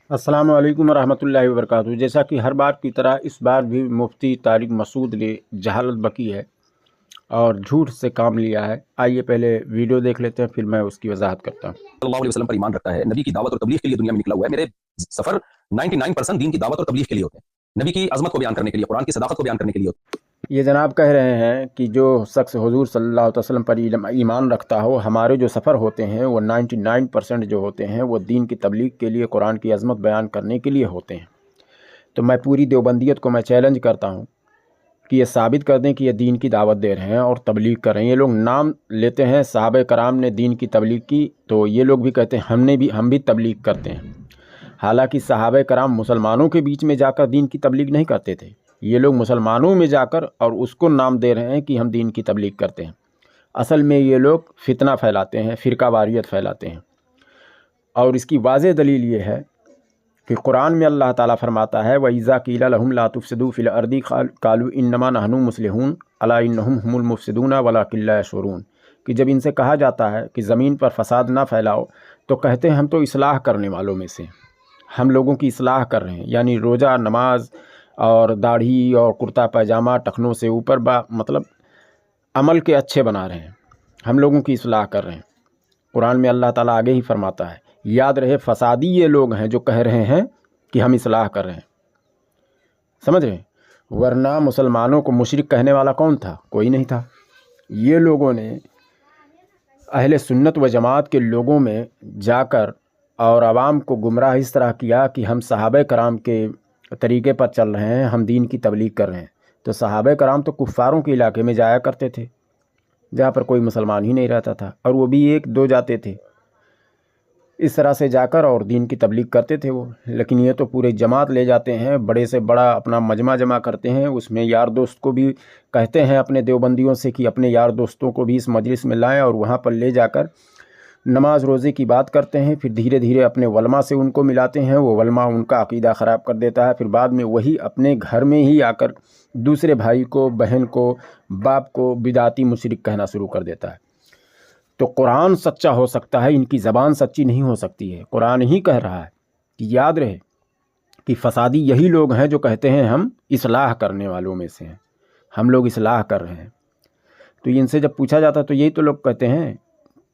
अस्सलाम वालेकुम रहमतुल्लाहि व बरकातहू। जैसा कि हर बार की तरह इस बार भी मुफ्ती तारिक मसूद ने जहालत बकी है और झूठ से काम लिया है। आइए पहले वीडियो देख लेते हैं, फिर मैं उसकी वजाहत करता हूँ। सल्लल्लाहु अलैहि वसल्लम पर ईमान रखता है, नबी की दावत और तबलीग के लिए दुनिया में निकला हुआ है। मेरे सफर 99% दीन की दावत और तबलीग के लिए होते हैं, नबी की अजमत को बयान करने के लिए, कुरान की सदाकत को बयान करने के लिए होते हैं। ये जनाब कह रहे हैं कि जो शख्स हुजूर सल्लल्लाहु अलैहि वसल्लम पर ईमान रखता हो, हमारे जो सफ़र होते हैं वो 99% जो होते हैं वो दीन की तबलीग के लिए, कुरान की अजमत बयान करने के लिए होते हैं। तो मैं पूरी देवबंदियत को मैं चैलेंज करता हूँ कि ये साबित कर दें कि ये दीन की दावत दे रहे हैं और तबलीग कर रहे हैं। ये लोग नाम लेते हैं सहाबे कराम ने दीन की तबलीग की, तो ये लोग भी कहते हैं हम भी तबलीग करते हैं। हालांकि सहाबे कराम मुसलमानों के बीच में जाकर दीन की तबलीग नहीं करते थे। ये लोग मुसलमानों में जाकर और उसको नाम दे रहे हैं कि हम दीन की तबलीग करते हैं। असल में ये लोग फितना फैलाते हैं, फ़िरका वारियत फैलाते हैं। और इसकी वाज़ेह दलील ये है कि कुरान में अल्लाह ताला फरमाता है, वइज़ा क़ीला लहुम ला तुफ़सिदू फ़िल अर्दि क़ालू इन्नमा नहनु मुस्लिहून अला इन्नहुम हुमुल मुफ़सिदून वलाकिन ला यशऊरून, कि जब इनसे कहा जाता है कि ज़मीन पर फ़साद ना फैलाओ तो कहते हैं हम तो इस्लाह करने वालों में से, हम लोगों की इस्लाह कर रहे हैं। यानी रोज़ा, नमाज और दाढ़ी और कुर्ता पैजामा टखनों से ऊपर मतलब अमल के अच्छे बना रहे हैं, हम लोगों की इस्लाह कर रहे हैं। कुरान में अल्लाह ताला आगे ही फरमाता है, याद रहे फसादी ये लोग हैं जो कह रहे हैं कि हम इस्लाह कर रहे हैं। समझ रहे हैं? वरना मुसलमानों को मुशरिक कहने वाला कौन था? कोई नहीं था। ये लोगों ने अहले सुन्नत व जमात के लोगों में जाकर और आवाम को गुमराह इस तरह किया कि हम सहाबे कराम के तरीके पर चल रहे हैं, हम दीन की तबलीग कर रहे हैं। तो सहाबे कराम तो कुफ़ारों के इलाके में जाया करते थे जहाँ पर कोई मुसलमान ही नहीं रहता था, और वो भी एक दो जाते थे। इस तरह से जाकर और दीन की तबलीग करते थे वो। लेकिन ये तो पूरे जमात ले जाते हैं, बड़े से बड़ा अपना मजमा जमा करते हैं, उसमें यार दोस्त को भी कहते हैं अपने देवबंदियों से कि अपने यार दोस्तों को भी इस मजलिस में लाएं, और वहाँ पर ले जाकर नमाज रोज़े की बात करते हैं। फिर धीरे धीरे अपने वलमा से उनको मिलाते हैं, वो वलमा उनका अकीदा ख़राब कर देता है। फिर बाद में वही अपने घर में ही आकर दूसरे भाई को, बहन को, बाप को बिदाती मुशरिक कहना शुरू कर देता है। तो कुरान सच्चा हो सकता है, इनकी ज़बान सच्ची नहीं हो सकती है। कुरान ही कह रहा है कि याद रहे कि फसादी यही लोग हैं जो कहते हैं हम इस्लाह करने वालों में से हैं, हम लोग इस्लाह कर रहे हैं। तो इनसे जब पूछा जाता तो यही तो लोग कहते हैं।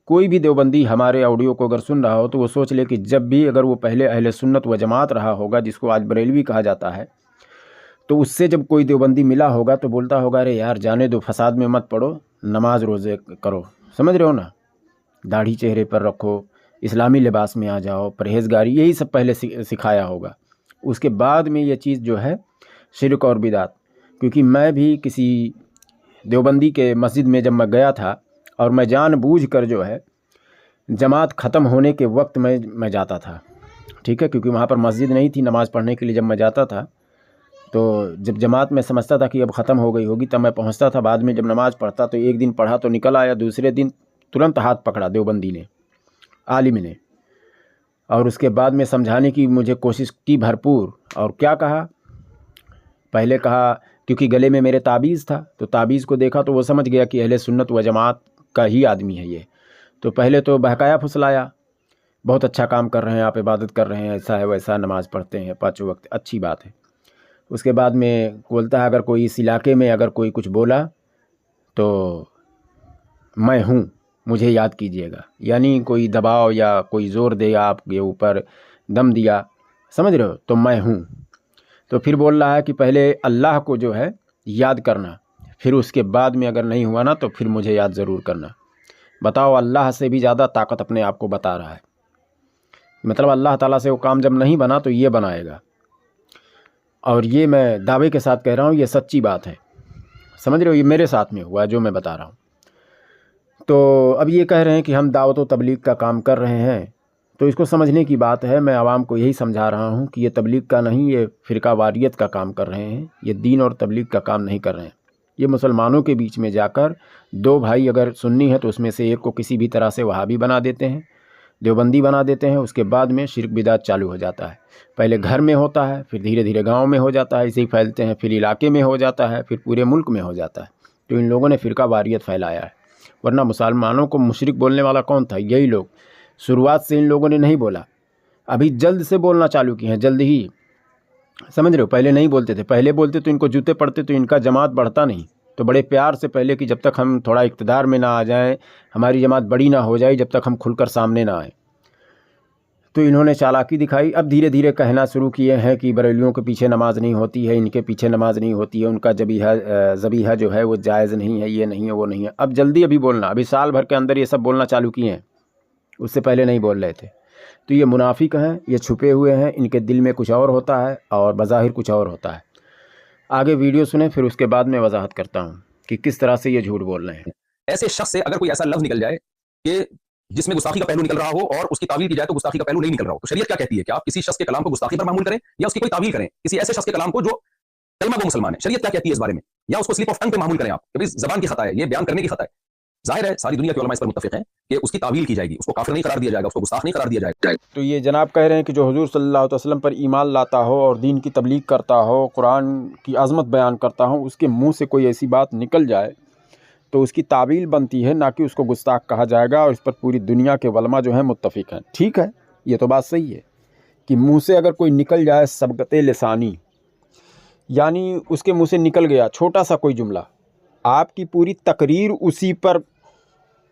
कोई भी देवबंदी हमारे ऑडियो को अगर सुन रहा हो तो वो सोच ले कि जब भी अगर वो पहले अहले सुन्नत व जमात रहा होगा, जिसको आज बरेलवी कहा जाता है, तो उससे जब कोई देवबंदी मिला होगा तो बोलता होगा अरे यार जाने दो, फसाद में मत पड़ो, नमाज रोज़े करो। समझ रहे हो ना? दाढ़ी चेहरे पर रखो, इस्लामी लिबास में आ जाओ, परहेज़गारी, यही सब पहले सिखाया होगा। उसके बाद में ये चीज़ जो है शिरक और बिदात। क्योंकि मैं भी किसी देवबंदी के मस्जिद में जब मैं गया था, और मैं जानबूझकर जो है जमात ख़त्म होने के वक्त मैं जाता था, ठीक है, क्योंकि वहाँ पर मस्जिद नहीं थी नमाज़ पढ़ने के लिए। जब मैं जाता था तो जब जमात में समझता था कि अब ख़त्म हो गई होगी तब मैं पहुँचता था। बाद में जब नमाज़ पढ़ता तो एक दिन पढ़ा तो निकल आया, दूसरे दिन तुरंत हाथ पकड़ा देवबंदी ने, आलिम ने, और उसके बाद में समझाने की मुझे कोशिश की भरपूर। और क्या कहा? पहले कहा, क्योंकि गले में मेरे ताबीज़ था तो ताबीज़ को देखा तो वो समझ गया कि अहले सुन्नत व जमात का ही आदमी है ये। तो पहले तो बहकाया फुसलाया, बहुत अच्छा काम कर रहे हैं आप, इबादत कर रहे हैं, ऐसा है वैसा, नमाज़ पढ़ते हैं 5 वक्त, अच्छी बात है। उसके बाद में बोलता है अगर कोई इस इलाके में अगर कोई कुछ बोला तो मैं हूँ, मुझे याद कीजिएगा। यानी कोई दबाव या कोई ज़ोर देगा आपके ऊपर, दम दिया, समझ रहे हो, तो मैं हूँ। तो फिर बोल रहा है कि पहले अल्लाह को जो है याद करना, फिर उसके बाद में अगर नहीं हुआ ना तो फिर मुझे याद ज़रूर करना। बताओ, अल्लाह से भी ज़्यादा ताकत अपने आप को बता रहा है। मतलब अल्लाह ताला से वो काम जब नहीं बना तो ये बनाएगा। और ये मैं दावे के साथ कह रहा हूँ, ये सच्ची बात है। समझ रहे हो? ये मेरे साथ में हुआ है जो मैं बता रहा हूँ। तो अब ये कह रहे हैं कि हम दावत व तबलीग का काम कर रहे हैं, तो इसको समझने की बात है। मैं आवाम को यही समझा रहा हूँ कि ये तबलीग का नहीं, ये फ़िरका वारियत का काम कर रहे हैं, ये दीन और तबलीग का काम नहीं कर रहे हैं। ये मुसलमानों के बीच में जाकर दो भाई अगर सुन्नी है तो उसमें से एक को किसी भी तरह से वहाबी बना देते हैं, देवबंदी बना देते हैं। उसके बाद में शिरक बिदात चालू हो जाता है। पहले घर में होता है, फिर धीरे धीरे गाँव में हो जाता है, इसे ही फैलते हैं, फिर इलाके में हो जाता है, फिर पूरे मुल्क में हो जाता है। तो इन लोगों ने फ़िरका वारियत फैलाया है। वरना मुसलमानों को मुशरिक बोलने वाला कौन था? यही लोग। शुरुआत से इन लोगों ने नहीं बोला। अभी जल्द से बोलना चालू किए हैं, जल्द ही, समझ रहे हो। पहले नहीं बोलते थे, पहले बोलते तो इनको जूते पड़ते तो इनका जमात बढ़ता नहीं। तो बड़े प्यार से पहले कि जब तक हम थोड़ा इक़्तिदार में ना आ जाएं, हमारी जमात बड़ी ना हो जाए, जब तक हम खुलकर सामने ना आए, तो इन्होंने चालाकी दिखाई। अब धीरे धीरे कहना शुरू किए हैं कि बरेलियों के पीछे नमाज नहीं होती है, इनके पीछे नमाज नहीं होती है, उनका ज़बीहा जो है वो जायज़ नहीं है, ये नहीं है, वो नहीं है। अब जल्दी अभी बोलना, अभी साल भर के अंदर ये सब बोलना चालू किए हैं, उससे पहले नहीं बोल रहे थे। तो ये मुनाफिक हैं, ये छुपे हुए हैं, इनके दिल में कुछ और होता है और बज़ाहिर कुछ और होता है। आगे वीडियो सुने, फिर उसके बाद मैं वजाहत करता हूँ कि किस तरह से ये झूठ बोल रहे हैं। ऐसे शख्स से अगर कोई ऐसा लफ्ज़ निकल जाए कि जिसमें गुस्ताखी का पहलू निकल रहा हो और उसकी तावील की जाए तो गुस्ताखी का पहलू नहीं निकल रहा हो, तो शरीयत क्या कहती है कि आप किसी शख्स के कलाम को गुस्ताखी पर मामूल करें या उसकी कोई तावील करें, किसी ऐसे शख्स के कलाम को जो कलमा गो मुसलमान है, शरीयत क्या कहती है इस बारे में, या उसको स्लिप ऑफ टंग पे मामूल करें आप कि ज़बान की खता है, ये बयान करने की खता है। जाहिर है सारी दुनिया के उलमा इस पर मुत्तफिक हैं कि उसकी तावील की जाएगी, उसको काफिर नहीं करार दिया जाएगा, उसको गुस्ताख नहीं करार दिया जाएगा। तो ये जनाब कह रहे हैं कि जो हुजूर सल्लल्लाहु अलैहि वसल्लम पर ईमान लाता हो और दीन की तबलीग करता हो, कुरान की अज़मत बयान करता हो, उसके मुंह से कोई ऐसी बात निकल जाए तो उसकी तावील बनती है, ना कि उसको गुस्ताख कहा जाएगा। और इस पर पूरी दुनिया के उलमा जो हैं मुत्तफिक हैं। ठीक है, ये तो बात सही है कि मुँह से अगर कोई निकल जाए सबक़ते लिसानी, यानी उसके मुँह से निकल गया छोटा सा कोई जुमला, आपकी पूरी तकरीर उसी पर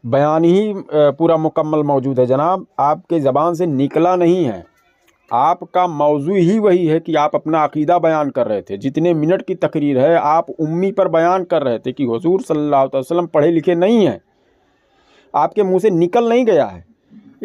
बयान ही पूरा मुकम्मल मौजूद है जनाब, आपके ज़बान से निकला नहीं है। आपका मौजू ही वही है कि आप अपना अकीदा बयान कर रहे थे। जितने मिनट की तकरीर है आप उम्मी पर बयान कर रहे थे कि हुजूर सल्लल्लाहु अलैहि वसल्लम पढ़े लिखे नहीं हैं, आपके मुंह से निकल नहीं गया है।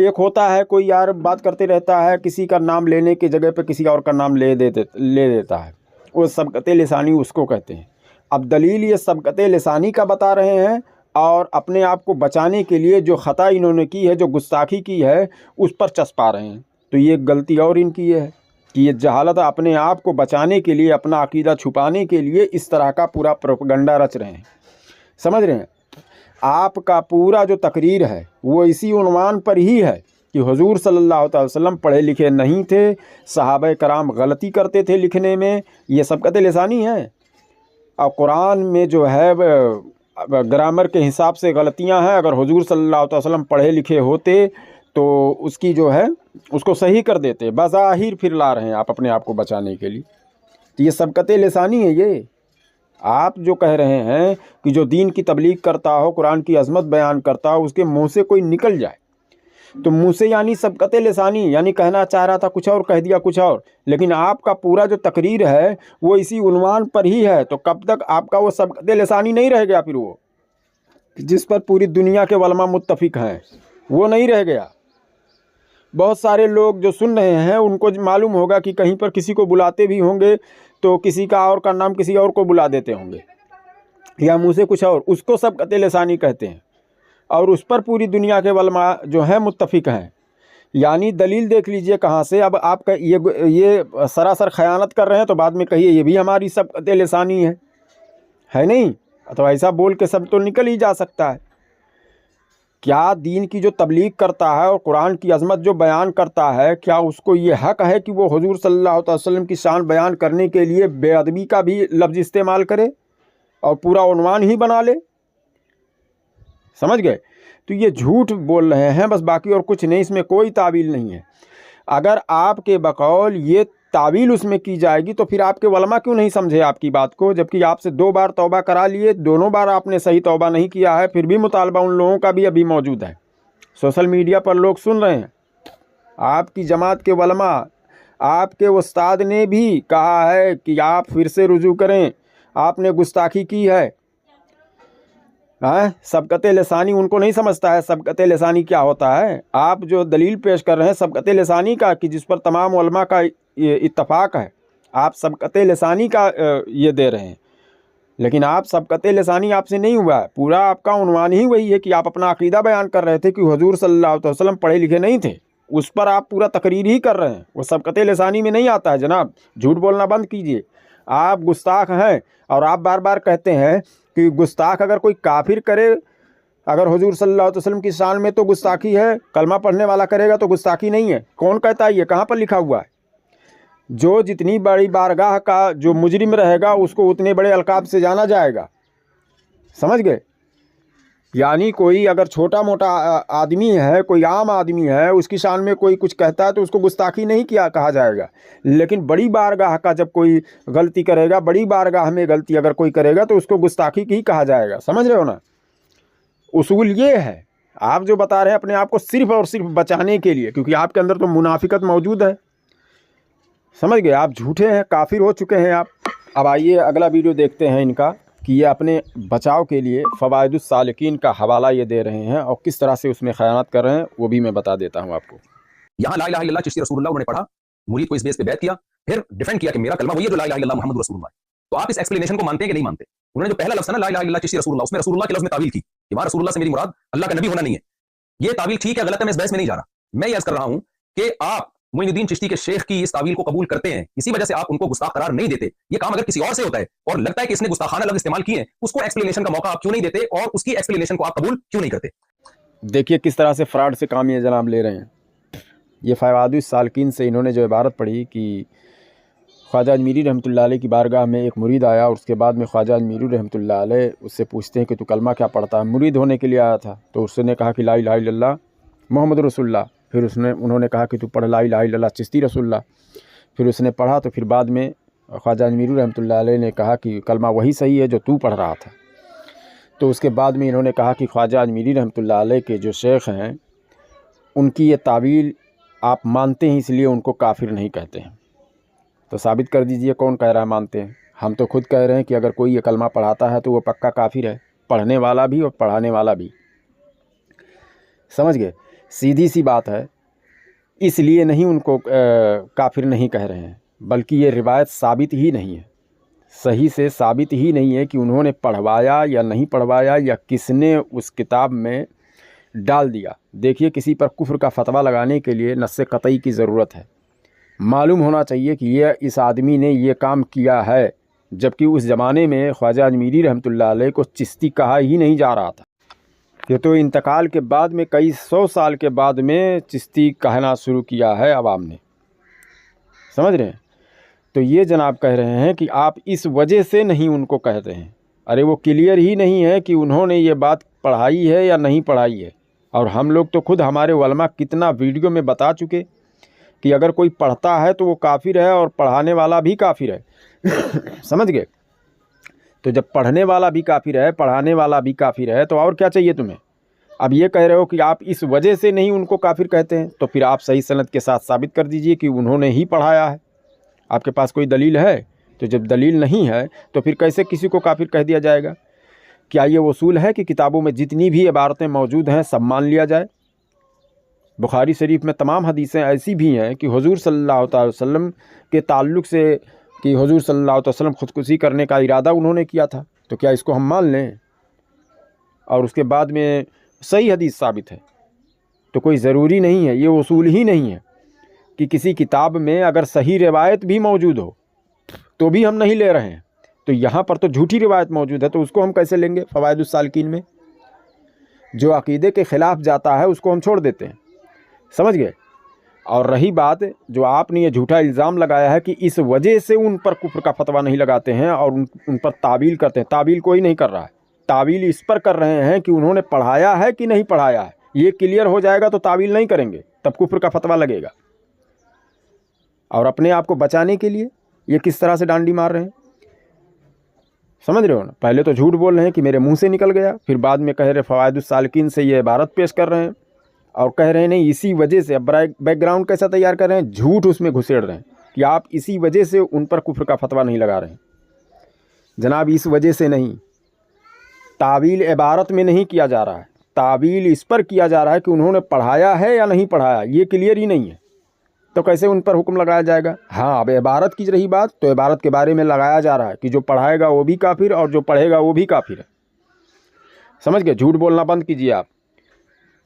एक होता है कोई यार बात करते रहता है, किसी का नाम लेने की जगह पे किसी और का नाम ले देता है, वो सबक़ते लिसानी उसको कहते हैं। अब दलील ये सबक़ते लिसानी का बता रहे हैं और अपने आप को बचाने के लिए जो ख़ता इन्होंने की है, जो गुस्ताखी की है, उस पर चस्पा रहे हैं। तो ये गलती और इनकी ये है कि ये जहालत अपने आप को बचाने के लिए, अपना अकीदा छुपाने के लिए इस तरह का पूरा प्रोपेगेंडा रच रहे हैं। समझ रहे हैं, आपका पूरा जो तकरीर है वो इसी उन्वान पर ही है कि हुजूर सल्लल्लाहु अलैहि वसल्लम पढ़े लिखे नहीं थे, सहाबा कराम गलती करते थे लिखने में, ये सबक़ते लिसानी है। और कुरान में जो है ग्रामर के हिसाब से गलतियां हैं। अगर हुजूर सल्लल्लाहु अलैहि वसल्लम पढ़े लिखे होते तो उसकी जो है उसको सही कर देते, बज़ाहिर फिर ला रहे हैं आप अपने आप को बचाने के लिए। तो ये सबक़ते लिसानी है। ये आप जो कह रहे हैं कि जो दीन की तबलीग करता हो, कुरान की अज़मत बयान करता हो, उसके मुंह से कोई निकल जाए तो मुंह से यानी सबक़ते लिसानी, यानी कहना चाह रहा था कुछ और, कह दिया कुछ और। लेकिन आपका पूरा जो तकरीर है वो इसी उन्वान पर ही है, तो कब तक आपका वो सबक़ते लिसानी नहीं रह गया? फिर वो जिस पर पूरी दुनिया के उलमा मुत्तफिक हैं वो नहीं रह गया। बहुत सारे लोग जो सुन रहे हैं उनको मालूम होगा कि कहीं पर किसी को बुलाते भी होंगे तो किसी का और का नाम किसी और को बुला देते होंगे, या मुँह से कुछ और, उसको सबक़ते लिसानी कहते हैं। और उस पर पूरी दुनिया के उलमा जो हैं मुत्तफिक हैं। यानी दलील देख लीजिए कहाँ से। अब आप ये सरासर खयानत कर रहे हैं तो बाद में कहिए ये भी हमारी सबक़ते लिसानी है नहीं? तो ऐसा बोल के सब तो निकल ही जा सकता है। क्या दीन की जो तबलीग करता है और कुरान की अज़मत जो बयान करता है, क्या उसको ये हक़ है कि वो हुजूर सल्लल्लाहु अलैहि वसल्लम की शान बयान करने के लिए बेअदबी का भी लफ्ज़ इस्तेमाल करे और पूरा उन्वान ही बना ले? समझ गए? तो ये झूठ बोल रहे हैं बस, बाकी और कुछ नहीं, इसमें कोई तावील नहीं है। अगर आपके बकौल ये तावील उसमें की जाएगी तो फिर आपके उलमा क्यों नहीं समझे आपकी बात को? जबकि आपसे 2 बार तौबा करा लिए, दोनों बार आपने सही तौबा नहीं किया है, फिर भी मुतालबा उन लोगों का भी अभी मौजूद है। सोशल मीडिया पर लोग सुन रहे हैं। आपकी जमात के उलमा, आपके उस्ताद ने भी कहा है कि आप फिर से रुजू करें, आपने गुस्ताखी की है। सबक़ते लिसानी उनको नहीं समझता है सबक़ते लिसानी क्या होता है। आप जो दलील पेश कर रहे हैं सबक़ते लिसानी का, कि जिस पर तमाम उलमा का इत्तफाक है, आप सबक़ते लिसानी का ये दे रहे हैं। लेकिन आप सबक़ते लिसानी आपसे नहीं हुआ है। पूरा आपका उन्वान ही वही है कि आप अपना अकीदा बयान कर रहे थे कि हुजूर सल्लल्लाहु अलैहि वसल्लम पढ़े लिखे नहीं थे, उस पर आप पूरा तकरीर ही कर रहे हैं। वो सबक़ते लिसानी में नहीं आता है जनाब। झूठ बोलना बंद कीजिए। आप गुस्ताख हैं और आप बार बार कहते हैं कि गुस्ताख अगर कोई काफिर करे, अगर हुजूर सल्लल्लाहु अलैहि वसल्लम की शान में तो गुस्ताखी है, कलमा पढ़ने वाला करेगा तो गुस्ताखी नहीं है। कौन कहता है? ये कहाँ पर लिखा हुआ है? जो जितनी बड़ी बारगाह का जो मुजरिम रहेगा उसको उतने बड़े अलकाब से जाना जाएगा। समझ गए? यानी कोई अगर छोटा मोटा आदमी है, कोई आम आदमी है, उसकी शान में कोई कुछ कहता है तो उसको गुस्ताखी नहीं किया कहा जाएगा। लेकिन बड़ी बारगाह का जब कोई गलती करेगा, बड़ी बारगाह में गलती अगर कोई करेगा तो उसको गुस्ताखी ही कहा जाएगा। समझ रहे हो ना? उसूल ये है। आप जो बता रहे हैं अपने आप को सिर्फ और सिर्फ बचाने के लिए, क्योंकि आपके अंदर तो मुनाफिकत मौजूद है। समझ गए? आप झूठे हैं, काफिर हो चुके हैं आप। अब आइए अगला वीडियो देखते हैं इनका, कि ये अपने बचाव के लिए फ़वाइदुस सालिकीन का हवाला ये दे रहे हैं और किस तरह से उसमें ख़यानत कर रहे हैं वो भी मैं बता देता हूँ आपको। यहाँ ला इलाहा इल्लल्लाह चिश्ती रसूलुल्लाह उन्होंने पढ़ा, मुरीद को इस बेस पे बैत किया, फिर डिफेंड किया कि मेरा कलमा वही है जो ला इलाहा इल्लल्लाह मुहम्मद रसूलुल्लाह है। तो आप इस एक्सप्लेनेशन को मानते हैं कि नहीं मानते? उन्होंने जो पहला लफ्ज़ है ना ला इलाहा इल्लल्लाह चिश्ती रसूलुल्लाह, उसमें रसूलुल्लाह के लफ्ज़ में तावील की कि वहाँ रसूलुल्लाह से मेरी मुराद अल्लाह का नबी होना नहीं है। ये तावील ठीक है गलत है, मैं इस बहस में नहीं जा रहा। मैं ये अर्ज़ कर रहा हूँ कि आप मोइनुद्दीन चिश्ती के शेख की इस तावील को कबूल करते हैं, इसी वजह से आप उनको गुस्ताख करार नहीं देते। ये काम अगर किसी और से होता है और लगता है कि इसने गुस्ताखाना लफ्ज़ इस्तेमाल किए हैं, उसको एक्सप्लेनेशन का मौका आप क्यों नहीं देते और उसकी एक्सप्लेनेशन को आप कबूल क्यों नहीं करते? देखिए किस तरह से फ्रॉड से काम ये जनाब ले रहे हैं। ये फ़वाइदुस सालिकीन से इन्होंने जो इबारत पढ़ी कि ख्वाजा अजमीरी रहमतुल्लाह अलैह की बारगाह में एक मुरीद आया और उसके बाद में ख्वाजा अजमीरी रहमतुल्लाह अलैह उससे पूछते हैं कि तू कलमा क्या पढ़ता है? मुरीद होने के लिए आया था, तो उसने कहा कि ला इलाहा इल्लल्लाह मुहम्मद रसूलुल्लाह। फिर उन्होंने कहा कि तू पढ़ ला इलाहा इल्लल्लाह चिश्ती रसूलुल्लाह। फिर उसने पढ़ा तो फिर बाद में ख्वाजा अजमीरी रहमतुल्लाह अलैह ने कहा कि कलमा वही सही है जो तू पढ़ रहा था। तो उसके बाद में इन्होंने कहा कि ख्वाजा अजमीरी रहमतुल्लाह अलैह के जो शेख हैं उनकी ये तावील आप मानते हैं इसलिए उनको काफिर नहीं कहते हैं। तो साबित कर दीजिए कौन कह रहा है मानते हैं? हम तो खुद कह रहे हैं कि अगर कोई ये कलमा पढ़ाता है तो वो पक्का काफिर है, पढ़ने वाला भी और पढ़ाने वाला भी। समझ गए? सीधी सी बात है। इसलिए नहीं उनको काफिर नहीं कह रहे हैं, बल्कि ये रिवायत साबित ही नहीं है, सही से साबित ही नहीं है कि उन्होंने पढ़वाया या नहीं पढ़वाया या किसने उस किताब में डाल दिया। देखिए किसी पर कुफ्र का फतवा लगाने के लिए नस्से कतई की ज़रूरत है। मालूम होना चाहिए कि ये इस आदमी ने ये काम किया है, जबकि उस ज़माने में ख्वाजा अजमीरी रहमतुल्लाह अलैह को चिश्ती कहा ही नहीं जा रहा था। ये तो इंतकाल के बाद में कई सौ साल के बाद में चिश्ती कहना शुरू किया है आवाम ने। समझ रहे हैं? तो ये जनाब कह रहे हैं कि आप इस वजह से नहीं उनको कहते हैं। अरे वो क्लियर ही नहीं है कि उन्होंने ये बात पढ़ाई है या नहीं पढ़ाई है। और हम लोग तो खुद हमारे उलमा कितना वीडियो में बता चुके कि अगर कोई पढ़ता है तो वो काफिर है और पढ़ाने वाला भी काफिर है। समझ गए? तो जब पढ़ने वाला भी काफिर है, पढ़ाने वाला भी काफिर है, तो और क्या चाहिए तुम्हें? अब ये कह रहे हो कि आप इस वजह से नहीं उनको काफिर कहते हैं, तो फिर आप सही सनद के साथ साबित कर दीजिए कि उन्होंने ही पढ़ाया है। आपके पास कोई दलील है? तो जब दलील नहीं है तो फिर कैसे किसी को काफिर कह दिया जाएगा? क्या ये उसूल है कि किताबों में जितनी भी इबारतें मौजूद हैं सब मान लिया जाए? बुखारी शरीफ में तमाम हदीसें ऐसी भी हैं कि हुजूर सल्लल्लाहु अलैहि वसल्लम के ताल्लुक़ से कि हुजूर सल्लल्लाहु अलैहि वसल्लम खुदकुशी करने का इरादा उन्होंने किया था, तो क्या इसको हम मान लें? और उसके बाद में सही हदीस साबित है, तो कोई ज़रूरी नहीं है, ये उसूल ही नहीं है कि किसी किताब में अगर सही रिवायत भी मौजूद हो तो भी हम नहीं ले रहे हैं। तो यहाँ पर तो झूठी रिवायत मौजूद है, तो उसको हम कैसे लेंगे? फ़वाइदुस सालिकीन में जो अक़ीदे के ख़िलाफ़ जाता है उसको हम छोड़ देते हैं। समझ गए? और रही बात जो आपने ये झूठा इल्ज़ाम लगाया है कि इस वजह से उन पर कुफ्र का फतवा नहीं लगाते हैं और उन पर तावील करते हैं, तावील कोई नहीं कर रहा है। तावील इस पर कर रहे हैं कि उन्होंने पढ़ाया है कि नहीं पढ़ाया है। ये क्लियर हो जाएगा तो तावील नहीं करेंगे, तब कुफ्र का फतवा लगेगा। और अपने आप को बचाने के लिए ये किस तरह से डांडी मार रहे हैं, समझ रहे हो ना? पहले तो झूठ बोल रहे हैं कि मेरे मुंह से निकल गया, फिर बाद में कह रहे फ़वाइदुस सालिकीन से ये इबारत पेश कर रहे हैं और कह रहे हैं नहीं इसी वजह से। अब बैकग्राउंड कैसा तैयार कर रहे हैं? झूठ उसमें घुसेड़ रहे हैं कि आप इसी वजह से उन पर कुफ्र का फतवा नहीं लगा रहे हैं। जनाब इस वजह से नहीं, तावील इबारत में नहीं किया जा रहा है, तावील इस पर किया जा रहा है कि उन्होंने पढ़ाया है या नहीं पढ़ाया, ये क्लियर ही नहीं है, तो कैसे उन पर हुक्म लगाया जाएगा? हाँ, अब इबारत की रही बात, तो इबारत के बारे में लगाया जा रहा है कि जो पढ़ाएगा वो भी काफिर और जो पढ़ेगा वो भी काफिर है। समझ गए? झूठ बोलना बंद कीजिए। आप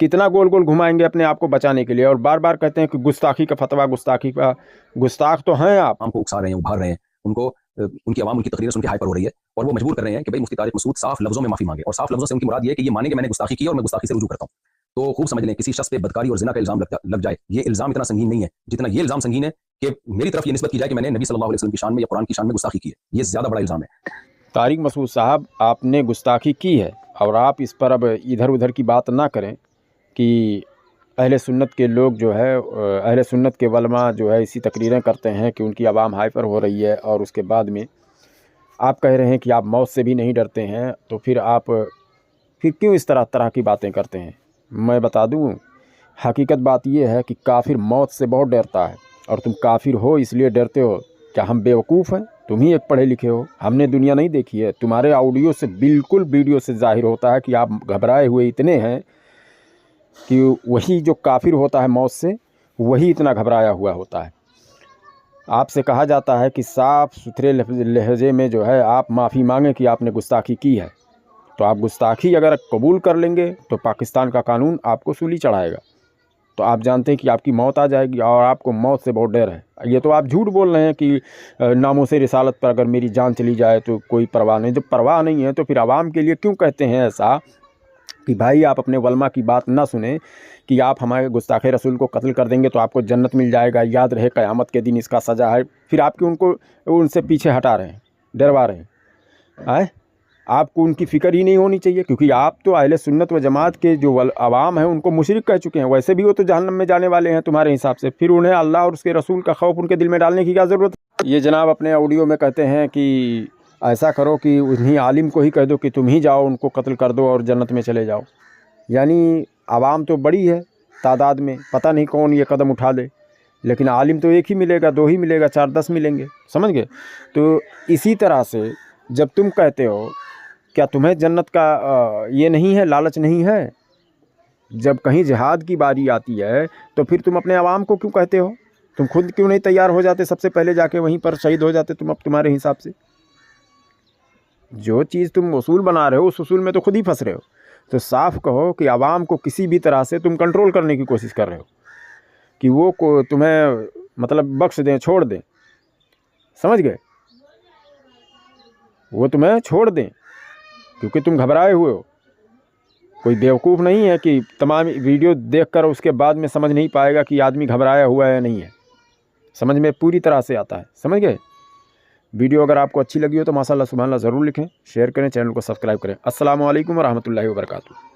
कितना गोल गोल घुमाएंगे अपने आप को बचाने के लिए, और बार बार कहते हैं कि गुस्ताखी का फतवा, गुस्ताखी का। गुस्ताख तो हैं आप। हमको उकसा रहे हैं, उभार रहे हैं, उनको उनकी आवाम उनकी तकरीरें सुन के हाइपर हो रही है और वो मजबूर कर रहे हैं कि भाई मुफ्ती तारिक मसूद साफ लफ्ज़ों में माफ़ी मांगे। और साफ लफ्ज़ों से उनकी मुराद ये है कि ये माने कि मैंने गुस्ताखी की और मैं गुस्ताखी से रुजू करता हूँ। तो खूब समझ लें, किसी शख्स पे बदकारी और ज़िना का इल्ज़ाम लग जाए, ये इल्ज़ाम इतना संगीन नहीं है जितना ये इल्ज़ाम संगीन है कि मेरी तरफ ये निस्बत की जाए कि मैंने नबी सल्लल्लाहु अलैहि वसल्लम की शान में या कुरान की शान में गुस्ताखी की है। ये ज़्यादा बड़ा इल्ज़ाम है। तारिक मसूद साहब, आपने गुस्ताखी की है और आप इस पर अब इधर उधर की बात ना करें कि अहले सुन्नत के लोग जो है, अहले सुन्नत के वलमा जो है इसी तकरीरें करते हैं कि उनकी आवाम हाइपर हो रही है, और उसके बाद में आप कह रहे हैं कि आप मौत से भी नहीं डरते हैं, तो फिर आप फिर क्यों इस तरह की बातें करते हैं? मैं बता दूं, हकीकत बात यह है कि काफिर मौत से बहुत डरता है, और तुम काफिर हो इसलिए डरते हो। क्या हम बेवकूफ़ हैं? तुम ही एक पढ़े लिखे हो, हमने दुनिया नहीं देखी है। तुम्हारे ऑडियो से बिल्कुल, वीडियो से जाहिर होता है कि आप घबराए हुए इतने हैं कि वही जो काफिर होता है मौत से, वही इतना घबराया हुआ होता है। आपसे कहा जाता है कि साफ़ सुथरे लहजे में जो है आप माफ़ी मांगें कि आपने गुस्ताखी की है। तो आप गुस्ताखी अगर कबूल कर लेंगे तो पाकिस्तान का कानून आपको सूली चढ़ाएगा। तो आप जानते हैं कि आपकी मौत आ जाएगी, और आपको मौत से बहुत डर है। ये तो आप झूठ बोल रहे हैं कि नामोसे रिसालत पर अगर मेरी जान चली जाए तो कोई परवाह नहीं। जब परवाह नहीं है तो फिर आवाम के लिए क्यों कहते हैं ऐसा कि भाई आप अपने वलमा की बात ना सुने कि आप हमारे गुस्ताखे रसूल को कत्ल कर देंगे तो आपको जन्नत मिल जाएगा, याद रहे क़यामत के दिन इसका सज़ा है। फिर आप क्यों उनको उनसे पीछे हटा रहे हैं, डरवा रहे हैं? आपको उनकी फ़िक्र ही नहीं होनी चाहिए, क्योंकि आप तो अहले सुन्नत व जमात के जो आवाम है उनको मुशरिक कह चुके हैं। वैसे भी वो तो जहन्नम में जाने वाले हैं तुम्हारे हिसाब से। फिर उन्हें अल्लाह और उसके रसूल का खौफ उनके दिल में डालने की क्या ज़रूरत है? ये जनाब अपने ऑडियो में कहते हैं कि ऐसा करो कि उन्हीं आलिम को ही कह दो कि तुम ही जाओ, उनको कत्ल कर दो और जन्नत में चले जाओ। यानी आवाम तो बड़ी है तादाद में, पता नहीं कौन ये कदम उठा ले, लेकिन आलिम तो एक ही मिलेगा, दो ही मिलेगा, 4-10 मिलेंगे, समझ गए? तो इसी तरह से जब तुम कहते हो, क्या तुम्हें जन्नत का ये नहीं है, लालच नहीं है? जब कहीं जिहाद की बारी आती है तो फिर तुम अपने आवाम को क्यों कहते हो? तुम खुद क्यों नहीं तैयार हो जाते, सबसे पहले जाके वहीं पर शहीद हो जाते तुम? अब तुम्हारे हिसाब से जो चीज़ तुम उसूल बना रहे हो उस उसूल में तो खुद ही फंस रहे हो। तो साफ कहो कि आवाम को किसी भी तरह से तुम कंट्रोल करने की कोशिश कर रहे हो कि वो को तुम्हें मतलब बख्श दें, छोड़ दें, समझ गए? वो तुम्हें छोड़ दें क्योंकि तुम घबराए हुए हो। कोई बेवकूफ़ नहीं है कि तमाम वीडियो देखकर उसके बाद में समझ नहीं पाएगा कि आदमी घबराया हुआ है या नहीं है। समझ में पूरी तरह से आता है, समझ गए? वीडियो अगर आपको अच्छी लगी हो तो माशाअल्लाह सुभान अल्लाह ज़रूर लिखें, शेयर करें, चैनल को सब्सक्राइब करें। अस्सलामु अलैकुम व रहमतुल्लाहि व बरकातुहू।